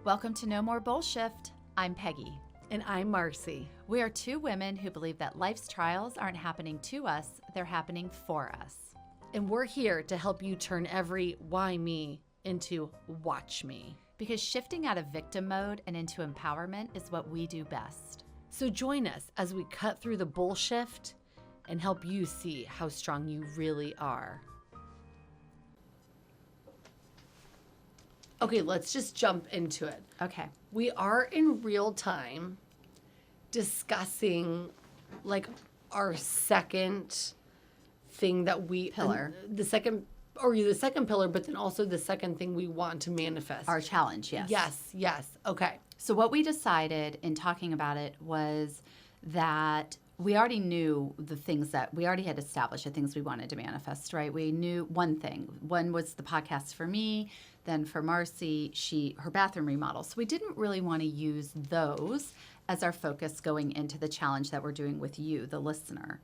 Welcome to No More Bullshift. I'm Peggy. And I'm Marci. We are two women who believe that life's trials aren't happening to us, they're happening for us. And we're here to help you turn every why me into watch me. Because shifting out of victim mode and into empowerment is what we do best. So join us as we cut through the bullshift and help you see how strong you really are. Okay, let's just jump into it. Okay. We are in real time discussing like our second thing that we Pillar. The second pillar, but then also the second thing we want to manifest. Our challenge, yes. Yes. Okay. So what we decided in talking about it was that we already knew the things that we already had established, the things we wanted to manifest, right? We knew one thing. One was the podcast for me. Then for Marci, her bathroom remodel. So we didn't really want to use those as our focus going into the challenge that we're doing with you, the listener.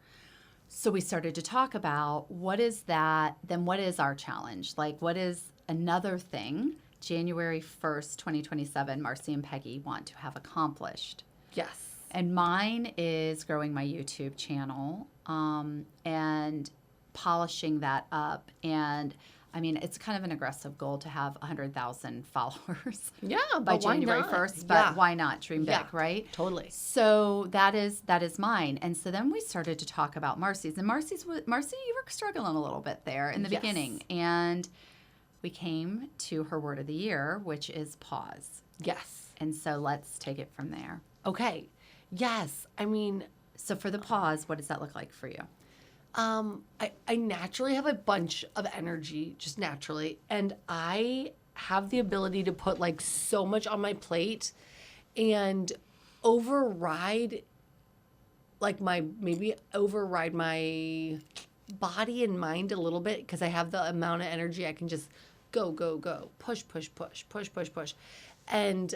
So we started to talk about what is that, then what is our challenge? Like what is another thing January 1st, 2027, Marci and Peggy want to have accomplished? Yes. And mine is growing my YouTube channel and polishing that up. And I mean, it's kind of an aggressive goal to have 100,000 followers. Yeah, by but why January not? 1st. But Yeah. why not dream big, Yeah, right? Totally. So that is mine. And so then we started to talk about Marci's. And Marci, you were struggling a little bit there in the Yes. beginning. And we came to her word of the year, which is pause. Yes. And so let's take it from there. Okay. Yes. I mean, So for the pause, what does that look like for you? I naturally have a bunch of energy, just naturally, and I have the ability to put like so much on my plate and override my body and mind a little bit because I have the amount of energy I can just go, push. And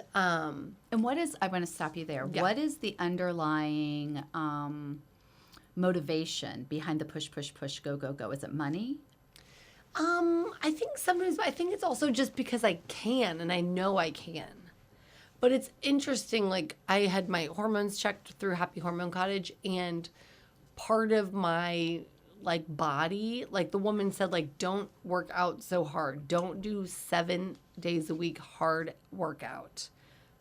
what is, I want to stop you there. Yeah. What is the underlying motivation behind the push, go? Is it money? I think sometimes, I think it's also just because I can and I know I can. But it's interesting, like I had my hormones checked through Happy Hormone Cottage and part of my like body, like the woman said, like, don't work out so hard. Don't do 7 days a week hard workout.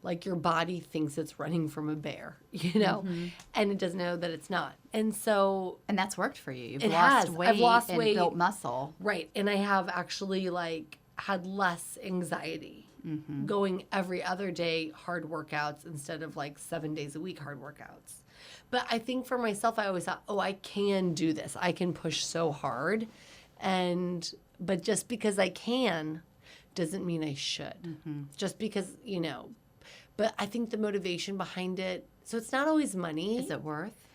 Like your body thinks it's running from a bear, you know, and it doesn't know that it's not. And so, And that's worked for you. You've It lost has. weight I've lost and weight. built muscle. right. And I have actually like had less anxiety going every other day hard workouts instead of like 7 days a week hard workouts. But I think for myself, I always thought, oh, I can do this. I can push so hard. But just because I can doesn't mean I should. Just because, you know. But I think the motivation behind it, so it's not always money. Is it worth?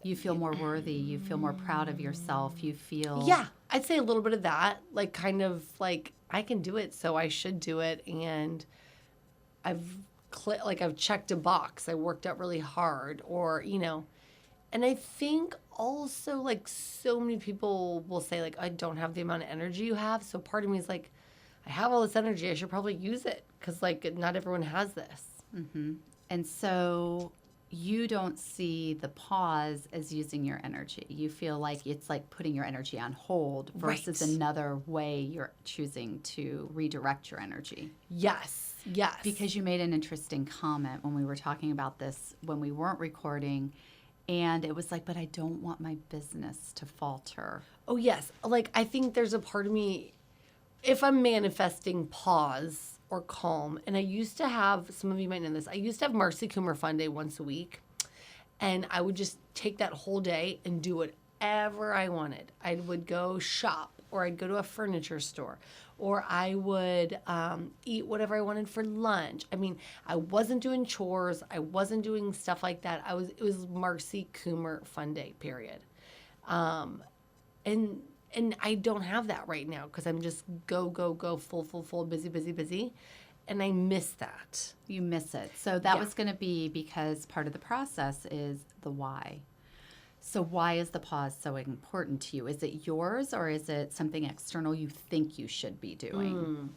You feel more worthy. You feel more proud of yourself. You feel... Yeah, I'd say a little bit of that. Like kind of like, I can do it, so I should do it. And I've checked a box. I worked out really hard or, you know. And I think also like so many people will say like, I don't have the amount of energy you have. So part of me is like, I have all this energy. I should probably use it because like not everyone has this. And so you don't see the pause as using your energy. You feel like it's like putting your energy on hold versus Right. another way you're choosing to redirect your energy. Yes. Because you made an interesting comment when we were talking about this when we weren't recording. And it was like, but I don't want my business to falter. Oh, yes. Like, I think there's a part of me, if I'm manifesting pause or calm, and I used to have, some of you might know this, I used to have Marci Coomer Fun Day once a week. And I would just take that whole day and do whatever I wanted. I would go shop, or I'd go to a furniture store, or I would eat whatever I wanted for lunch. I mean, I wasn't doing chores. I wasn't doing stuff like that. It was Marci Coomer Fun Day, period. And I don't have that right now because I'm just go, full, busy. And I miss that. You miss it. So that Yeah. was going to be because part of the process is the why. So why is the pause so important to you? Is it yours or is it something external you think you should be doing?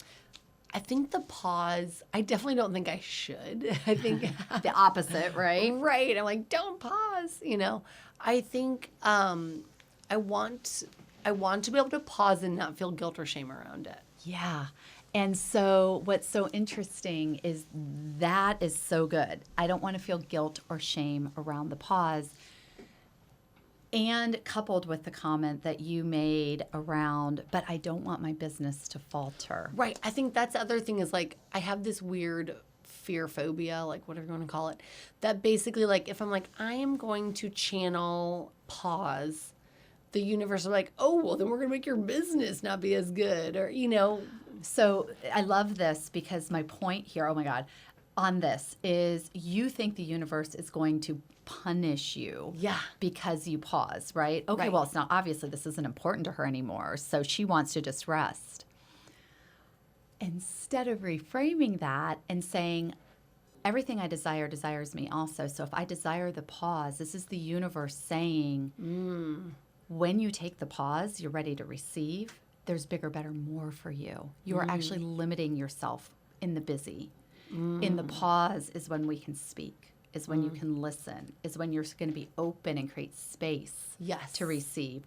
I think the pause, I definitely don't think I should. I think The opposite, right? right. I'm like, don't pause, you know. I think I want to be able to pause and not feel guilt or shame around it. Yeah. And so what's so interesting is that is so good. I don't want to feel guilt or shame around the pause. And coupled with the comment that you made around, but I don't want my business to falter. Right. I think that's the other thing is like I have this weird fear phobia, like whatever you want to call it, that basically like if I'm like, I am going to channel pause, the universe will be like, oh, well, then we're going to make your business not be as good or, you know. So I love this because my point here, oh my God, on this is you think the universe is going to punish you Yeah. because you pause, right? Okay, Right. well, it's not obviously this isn't important to her anymore. So she wants to just rest. Instead of reframing that and saying, everything I desire desires me also. So if I desire the pause, this is the universe saying, when you take the pause, you're ready to receive. There's bigger, better, more for you. You are actually limiting yourself in the busy. In the pause is when we can speak, is when you can listen, is when you're going to be open and create space Yes. to receive.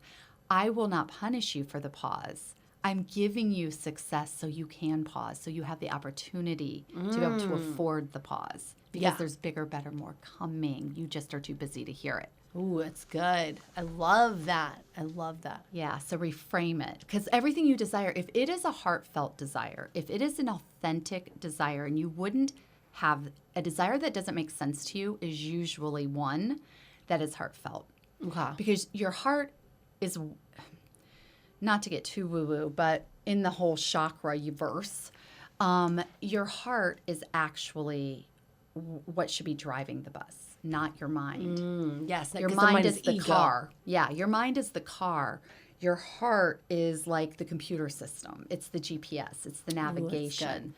I will not punish you for the pause. I'm giving you success so you can pause, so you have the opportunity to be able to afford the pause because Yeah. there's bigger, better, more coming. You just are too busy to hear it. Ooh, that's good. I love that. I love that. Yeah, so reframe it because everything you desire, if it is a heartfelt desire, if it is an authentic desire, and you wouldn't have a desire that doesn't make sense to you, is usually one that is heartfelt. Okay. Because your heart is, not to get too woo-woo, but in the whole chakra verse, your heart is actually what should be driving the bus, not your mind. Yes. Your 'cause the mind is the ego. car. Yeah, your mind is the car. Your heart is like the computer system. It's the GPS. It's the navigation.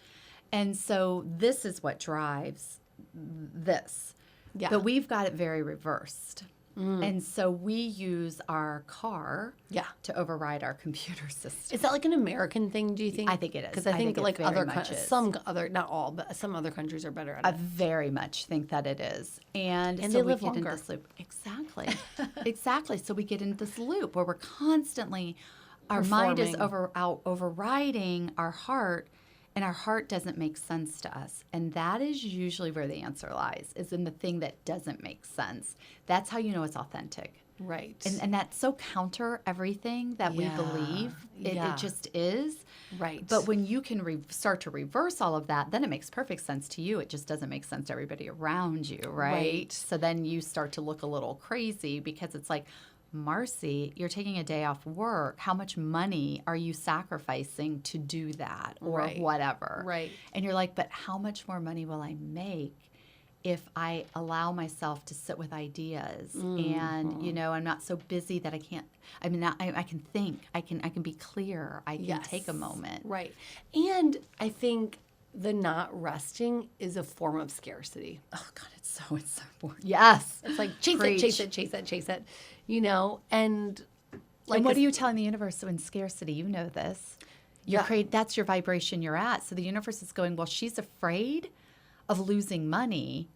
And so this is what drives this. Yeah. But we've got it very reversed. And so we use our car Yeah. to override our computer system. Is that like an American thing, do you think? I think it is. Because I I think think it like very other, much is. some other, not all, but some other countries are better at I it. very much think that it is. And so they we live get in longer. this loop. Exactly. Exactly. So we get into this loop where we're constantly, our mind is Performing. overriding our heart, and our heart doesn't make sense to us. And that is usually where the answer lies, is in the thing that doesn't make sense. That's how you know it's authentic. Right. And that's so counter everything that we Yeah. believe. Yeah. It just is. Right. But when you can start to reverse all of that, then it makes perfect sense to you. It just doesn't make sense to everybody around you, right? Right. So then you start to look a little crazy because it's like, Marci, you're taking a day off work. How much money are you sacrificing to do that or Right. whatever? Right. And you're like, but how much more money will I make if I allow myself to sit with ideas and, you know, I'm not so busy that I can't, I mean, I can think, I can be clear, I can take a moment. Right. And I think the not resting is a form of scarcity. Oh God, it's so important. Yes. It's like chase Preach. it, chase it, chase it, chase it, you know, and like And what are you telling the universe? So in scarcity, you know this. Yeah. That's your vibration you're at. So the universe is going, well, she's afraid of losing money.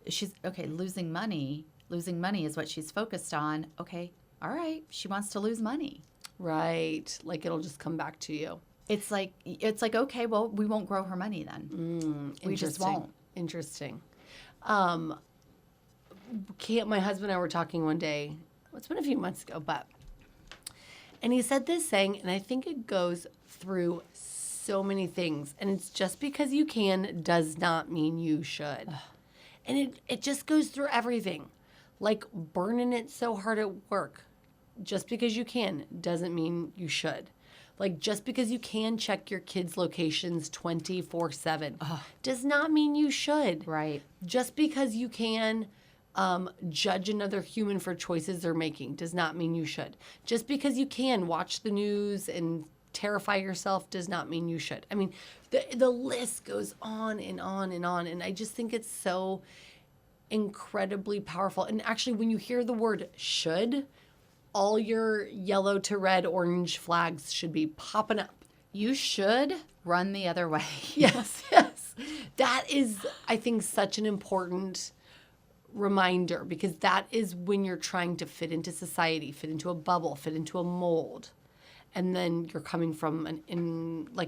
She's okay, losing money is what she's focused on. Okay, all right. She wants to lose money. Right. Like it'll just come back to you. It's like okay, well, we won't grow her money then. We just Interesting. won't. Interesting. My husband and I were talking one day. It's been a few months ago, and he said this saying, and I think it goes through so many things. And it's just because you can does not mean you should. And it just goes through everything. Like burning it so hard at work. Just because you can doesn't mean you should. Like just because you can check your kids' locations 24/7 does not mean you should. Right. Just because you can judge another human for choices they're making does not mean you should. Just because you can watch the news and terrify yourself does not mean you should. I mean, the list goes on and on and on. And I just think it's so incredibly powerful. And actually, when you hear the word should, all your yellow to red, orange flags should be popping up. You should run the other way. Yes, yes. That is, I think, such an important reminder, because that is when you're trying to fit into society, fit into a bubble, fit into a mold. And then you're coming from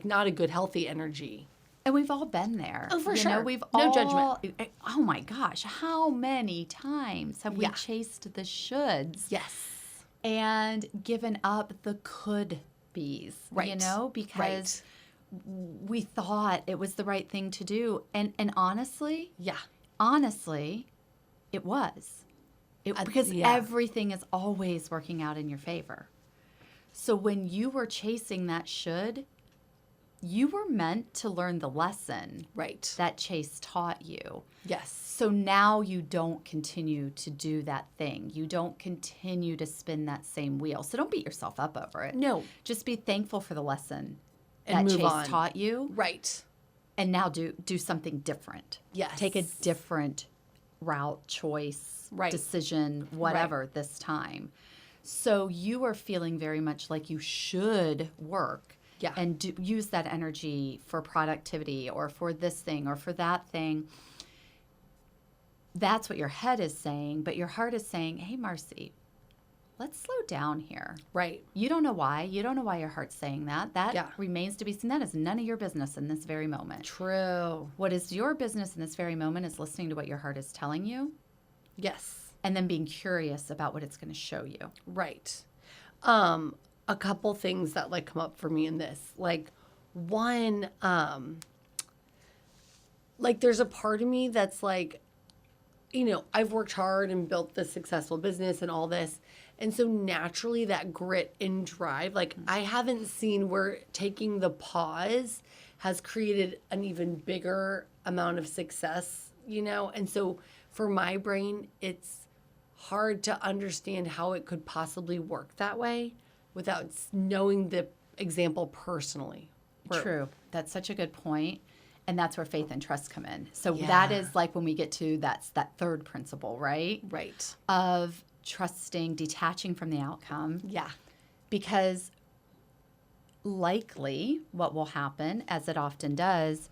not a good, healthy energy. And we've all been there. Oh, for you sure. Know, we've No all, judgment. Oh my gosh, how many times have we Yeah. chased the shoulds Yes. and given up the could be's? Right. You know, because we thought it was the right thing to do. And honestly, Yeah. it was. Because everything is always working out in your favor. So when you were chasing that should, you were meant to learn the lesson Right. that chase taught you. Yes. So now you don't continue to do that thing. You don't continue to spin that same wheel. So don't beat yourself up over it. No. Just be thankful for the lesson And that move chase on. taught you. Right. And now do something different. Yes. Take a different route, choice, Right. decision, whatever this time. So you are feeling very much like you should work. Yeah. And use that energy for productivity or for this thing or for that thing. That's what your head is saying, but your heart is saying, hey, Marci, let's slow down here. Right. You don't know why. You don't know why your heart's saying that. That Yeah. remains to be seen. That is none of your business in this very moment. True. What is your business in this very moment is listening to what your heart is telling you Yes. and then being curious about what it's going to show you. Right. A couple things that come up for me in this. One, there's a part of me that's I've worked hard and built this successful business and all this. And so naturally that grit and drive, I haven't seen where taking the pause has created an even bigger amount of success, And so for my brain, it's hard to understand how it could possibly work that way without knowing the example personally. True. That's such a good point. And that's where faith and trust come in. So Yeah. that is when we get to that third principle, right? Right. Of trusting, detaching from the outcome. Yeah. Because likely what will happen, as it often does,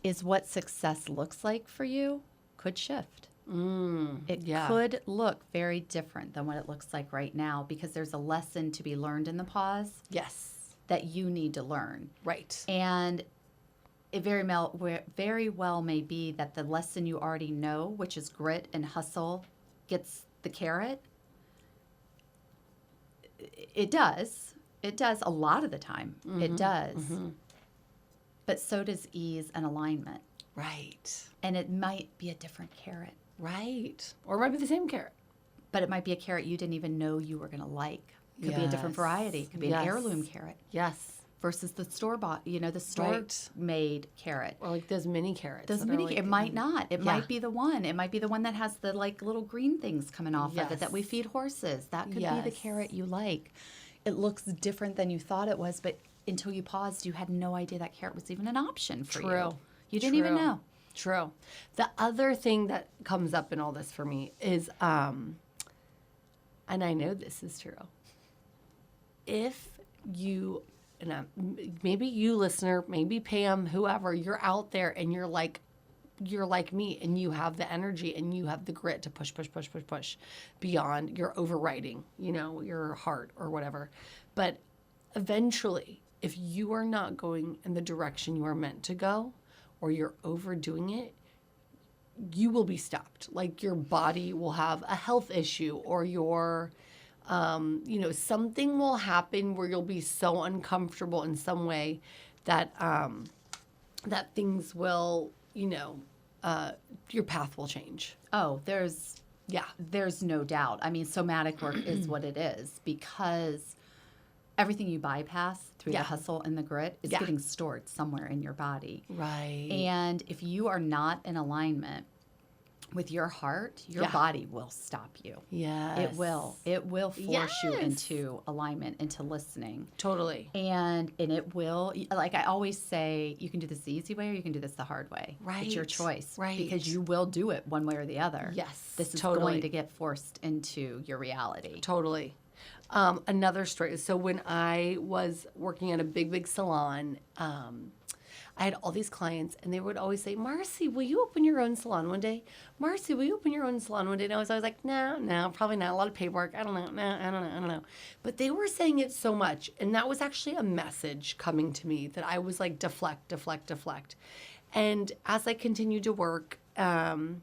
is what success looks like for you could shift. It yeah. could look very different than what it looks like right now because there's a lesson to be learned in the pause Yes. that you need to learn. Right. And it very well may be that the lesson you already know, which is grit and hustle, gets the carrot. It does. It does a lot of the time. It does. But so does ease and alignment. Right. And it might be a different carrot. Right. Or it might be the same carrot. But it might be a carrot you didn't even know you were going to like. Could be a different Yes. variety. Could be Yes. an heirloom carrot Yes. versus the store-bought, the Right. store-made carrot. Or those mini carrots. Those that are mini, it might not. It Yeah. might be the one. It might be the one that has the little green things coming off of it that we Yes. feed horses. That could be the Yes. carrot you like. It looks different than you thought it was, but until you paused, you had no idea that carrot was even an option for you. True. You didn't even True. know. True. The other thing that comes up in all this for me is, and I know this is true, if you, maybe you listener, maybe Pam, whoever, you're out there and you're like me and you have the energy and you have the grit to push beyond your overriding, your heart or whatever. But eventually, if you are not going in the direction you are meant to go, or you're overdoing it, you will be stopped. Your body will have a health issue, or your, something will happen where you'll be so uncomfortable in some way that that things will, your path will change. Oh, there's Yeah. There's no doubt. I mean, somatic work is what it is because everything you bypass through the Yeah. hustle and the grit is Yeah. getting stored somewhere in your body. Right. And if you are not in alignment with your heart, your Yeah. body will stop you. Yes. It will. It will force you Yes. into alignment, into listening. Totally. And it will, like I always say, you can do this the easy way or you can do this the hard way. It's your Right. choice. Right. Because you will do it one way or the other. Yes, This is totally. going to get forced into your reality. Totally. Another story. So when I was working at a big salon, I had all these clients, and they would always say, Marci, will you open your own salon one day? Marci, will you open your own salon one day? And I was always like, no, probably not. A lot of paperwork. I don't know. No, I don't know. But they were saying it so much. And that was actually a message coming to me that I was like, deflect. And as I continued to work, and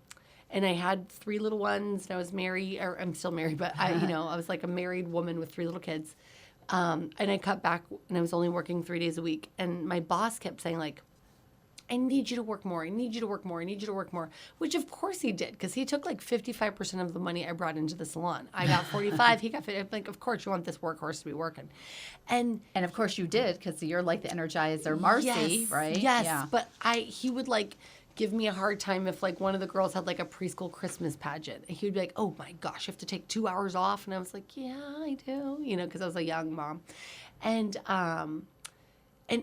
I had 3 little ones, and I was married, or I'm still married, but I was like a married woman with 3 little kids. And I cut back, and I was only working 3 days a week. And my boss kept saying, like, I need you to work more. I need you to work more. I need you to work more, which of course he did, because he took like 55% of the money I brought into the salon. I got 45, he got 50. I'm like, of course you want this workhorse to be working. And of course you did, because you're like the Energizer Marci, yes, right? Yes, yeah. But he would like give me a hard time if like one of the girls had like a preschool Christmas pageant. And he would be like, oh my gosh, you have to take 2 hours off. And I was like, yeah, I do, because I was a young mom. And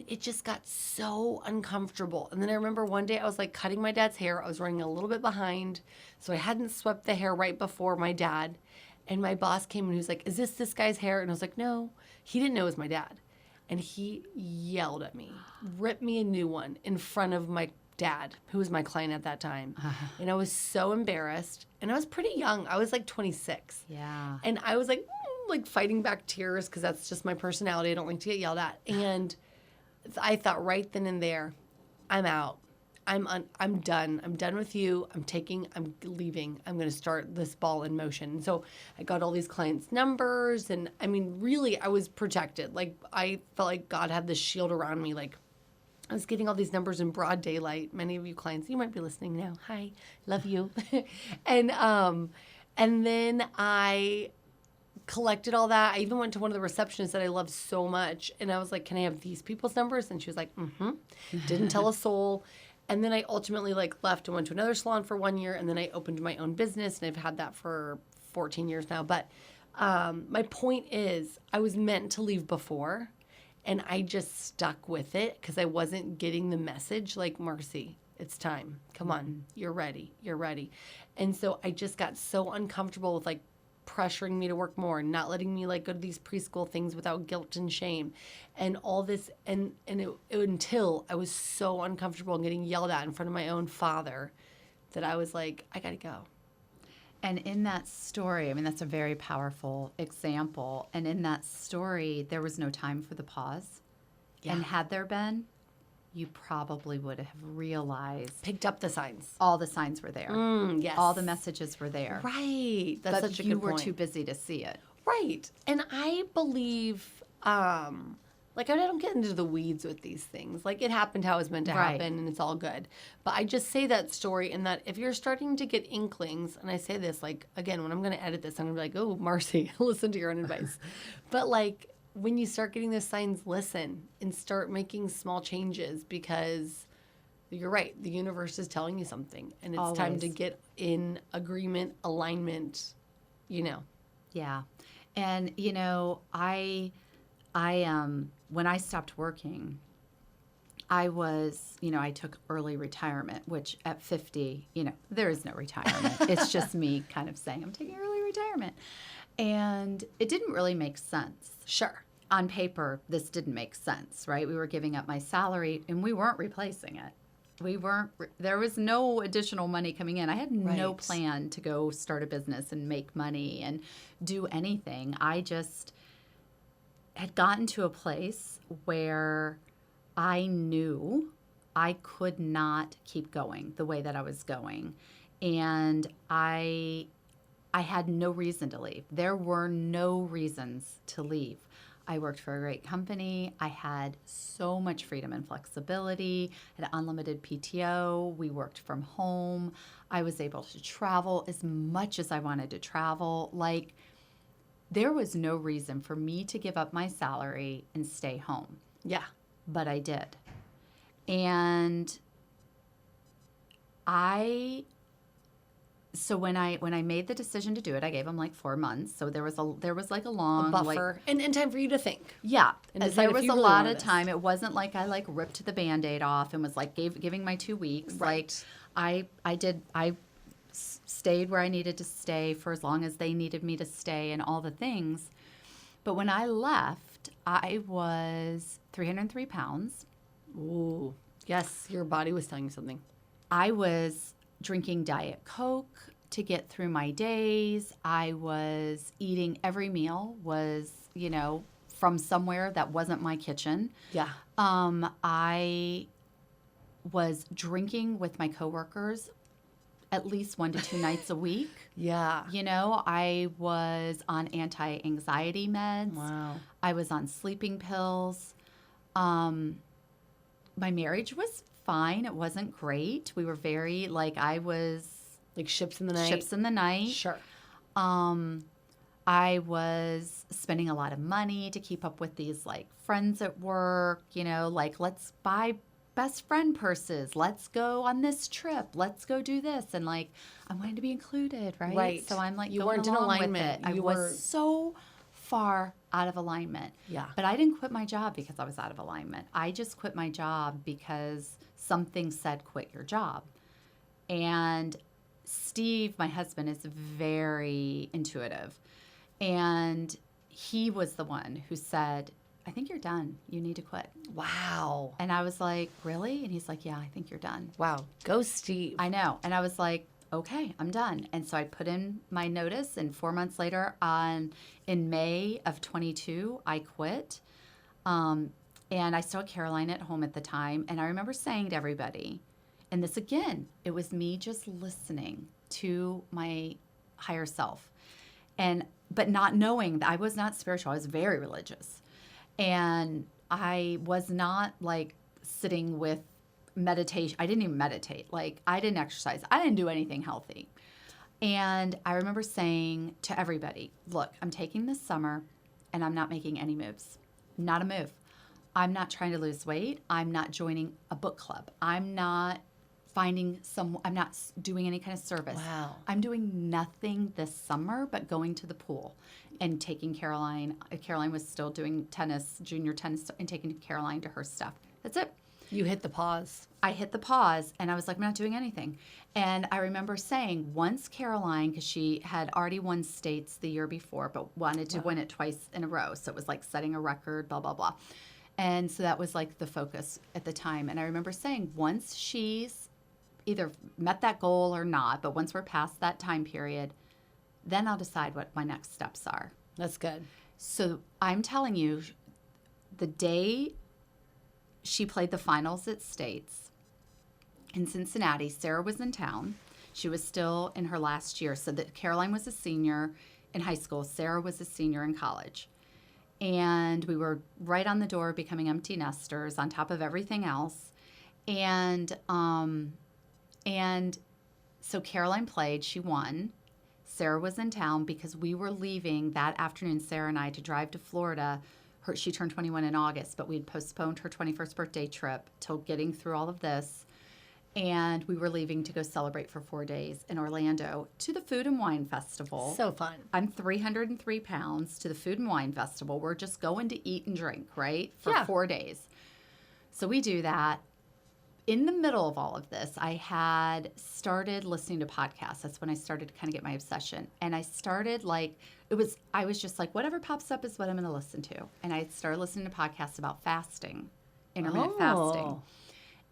it just got so uncomfortable. And then I remember one day I was like cutting my dad's hair. I was running a little bit behind, so I hadn't swept the hair right before my dad. And my boss came and he was like, is this guy's hair? And I was like, no. He didn't know it was my dad. And he yelled at me, ripped me a new one in front of my dad, who was my client at that time. And I was so embarrassed. And I was pretty young. I was like 26. Yeah. And I was like fighting back tears, because that's just my personality. I don't like to get yelled at. And I thought right then and there, I'm out. I'm done. I'm done with you. I'm leaving. I'm going to start this ball in motion. So I got all these clients' numbers, and I mean, really, I was protected. Like, I felt like God had this shield around me. Like, I was getting all these numbers in broad daylight. Many of you clients, you might be listening now. Hi, love you. and then I collected all that. I even went to one of the receptionists that I love so much, and I was like, can I have these people's numbers? And she was like, Didn't tell a soul. And then I ultimately like left and went to another salon for 1 year, and then I opened my own business, and I've had that for 14 years now. But my point is, I was meant to leave before, and I just stuck with it because I wasn't getting the message like, Marci, it's time. Come on. You're ready. And so I just got so uncomfortable with like pressuring me to work more, not letting me like go to these preschool things without guilt and shame and all this. And until I was so uncomfortable and getting yelled at in front of my own father that I was like, I got to go. And in that story, I mean, that's a very powerful example. And in that story, there was no time for the pause. Yeah. And had there been, you probably would have realized. Picked up the signs. All the signs were there. Yes. All the messages were there. Right. That's such a good point. But you were too busy to see it. Right. And I believe, like, I don't get into the weeds with these things. Like, it happened how it was meant to happen, and it's all good. But I just say that story in that if you're starting to get inklings, and I say this, like, again, when I'm going to edit this, I'm going to be like, oh, Marci, listen to your own advice. But, like, when you start getting those signs, listen and start making small changes, because you're right. The universe is telling you something, and it's time to get in agreement, alignment, Yeah. And, I when I stopped working, I was, I took early retirement, which at 50, there is no retirement. It's just me kind of saying I'm taking early retirement. And it didn't really make sense. Sure. On paper, this didn't make sense, right? We were giving up my salary, and we weren't replacing it. There was no additional money coming in. I had no plan to go start a business and make money and do anything. I just had gotten to a place where I knew I could not keep going the way that I was going. And I had no reason to leave. There were no reasons to leave. I worked for a great company. I had so much freedom and flexibility. I had unlimited PTO. We worked from home. I was able to travel as much as I wanted to travel. Like, there was no reason for me to give up my salary and stay home. Yeah. But I did. And so when I made the decision to do it, I gave them like 4 months. So there was like a long buffer and time for you to think. Yeah, and there was a lot of time. It wasn't like I like ripped the Band-Aid off and was like giving my 2 weeks. Right. Like I stayed where I needed to stay for as long as they needed me to stay and all the things. But when I left, I was 303 pounds. Ooh. Yes, your body was telling you something. I was drinking Diet Coke to get through my days. I was eating every meal was, from somewhere that wasn't my kitchen. Yeah. I was drinking with my coworkers at least 1 to 2 nights a week. Yeah. I was on anti-anxiety meds. Wow. I was on sleeping pills. My marriage was fine. It wasn't great. We were very, I was Like ships in the night? ships in the night. Sure. I was spending a lot of money to keep up with these friends at work, let's buy best friend purses. Let's go on this trip. Let's go do this. And I wanted to be included, right? Right. So I'm You going weren't in along with alignment. it. I You was were- so far out of alignment. Yeah. But I didn't quit my job because I was out of alignment. I just quit my job because something said quit your job. And Steve, my husband, is very intuitive. And he was the one who said, I think you're done. You need to quit. Wow. And I was like, really? And he's like, yeah, I think you're done. Wow. Go Steve. I know. And I was like, okay, I'm done. And so I put in my notice, and 4 months later, in May of 22, I quit. And I still had Caroline at home at the time. And I remember saying to everybody, and this again, it was me just listening to my higher self, but not knowing that I was not spiritual. I was very religious. And I was not sitting with meditation. I didn't even meditate. I didn't exercise. I didn't do anything healthy. And I remember saying to everybody, look, I'm taking this summer and I'm not making any moves. Not a move. I'm not trying to lose weight. I'm not joining a book club. I'm not I'm not doing any kind of service. Wow. I'm doing nothing this summer but going to the pool and taking Caroline. Caroline was still doing tennis, junior tennis, and taking Caroline to her stuff. That's it. You hit the pause. I hit the pause and I was like, I'm not doing anything. And I remember saying once Caroline, because she had already won states the year before, but wanted to win it twice in a row. So it was setting a record, blah, blah, blah. And so that was the focus at the time. And I remember saying once she's either met that goal or not, but once we're past that time period, then I'll decide what my next steps are. That's good. So I'm telling you, the day she played the finals at States in Cincinnati, Sarah was in town. She was still in her last year. So that Caroline was a senior in high school. Sarah was a senior in college. And we were right on the door of becoming empty nesters on top of everything else. And so Caroline played. She won. Sarah was in town because we were leaving that afternoon, Sarah and I, to drive to Florida. She turned 21 in August, but we'd postponed her 21st birthday trip till getting through all of this. And we were leaving to go celebrate for 4 days in Orlando to the Food and Wine Festival. So fun. I'm 303 pounds to the Food and Wine Festival. We're just going to eat and drink, right? For Yeah. 4 days. So we do that. In the middle of all of this, I had started listening to podcasts. That's when I started to kind of get my obsession. And I started I was just like, whatever pops up is what I'm going to listen to. And I started listening to podcasts about fasting, intermittent fasting.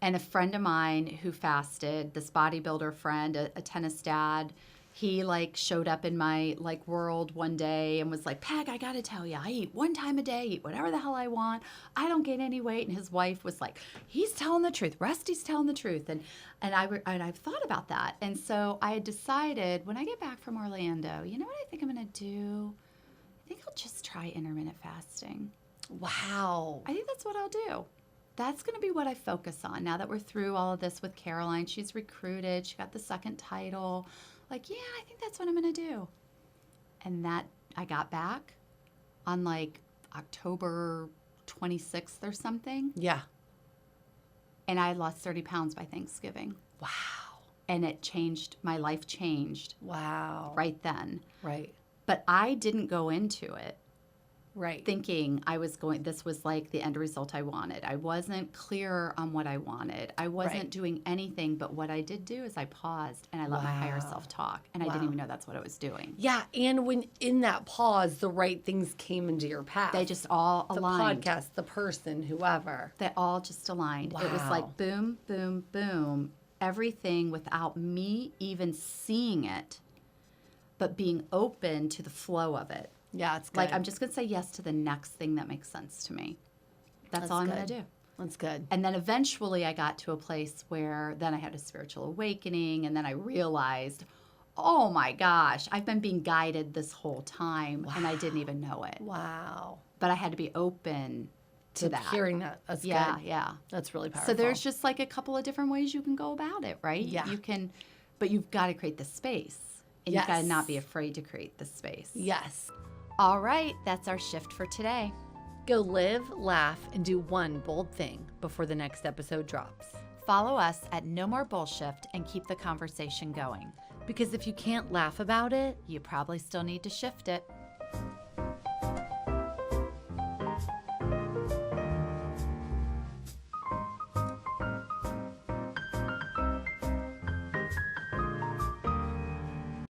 And a friend of mine who fasted, this bodybuilder friend, a tennis dad, he showed up in my world one day and was like, Peg, I got to tell you, I eat 1 time a day, eat whatever the hell I want. I don't gain any weight. And his wife was like, he's telling the truth. Rusty's telling the truth. And I've thought about that. And so I had decided when I get back from Orlando, you know what I think I'm going to do? I think I'll just try intermittent fasting. Wow. I think that's what I'll do. That's going to be what I focus on. Now that we're through all of this with Caroline, she's recruited. She got the 2nd title. Yeah, I think that's what I'm going to do. And that I got back on October 26th or something. Yeah. And I lost 30 pounds by Thanksgiving. Wow. And it changed, my life changed Wow. right then. Right. But I didn't go into it Right. thinking this was like the end result I wanted. I wasn't clear on what I wanted. I wasn't Right. doing anything, but what I did do is I paused and I let my higher self talk. And I didn't even know that's what I was doing. Yeah. And when in that pause, the right things came into your path. They just all aligned. The podcast, the person, whoever. They all just aligned. It was Wow. like boom, boom, boom. Everything without me even seeing it, but being open to the flow of it. Yeah, it's good. Like, I'm just going to say yes to the next thing that makes sense to me. That's all I'm going to do. That's good. And then eventually I got to a place where then I had a spiritual awakening, and then I realized, oh my gosh, I've been being guided this whole time and I didn't even know it. Wow. But I had to be open to that. Hearing that. That's Yeah, good. yeah. That's really powerful. So there's just like a couple of different ways you can go about it, right? Yeah. You can, but you've got to create the space. And you've got to Yes. not be afraid to create the space. Yes. All right, that's our shift for today. Go live, laugh, and do one bold thing before the next episode drops. Follow us at No More Bullshift and keep the conversation going. Because if you can't laugh about it, You probably still need to shift it.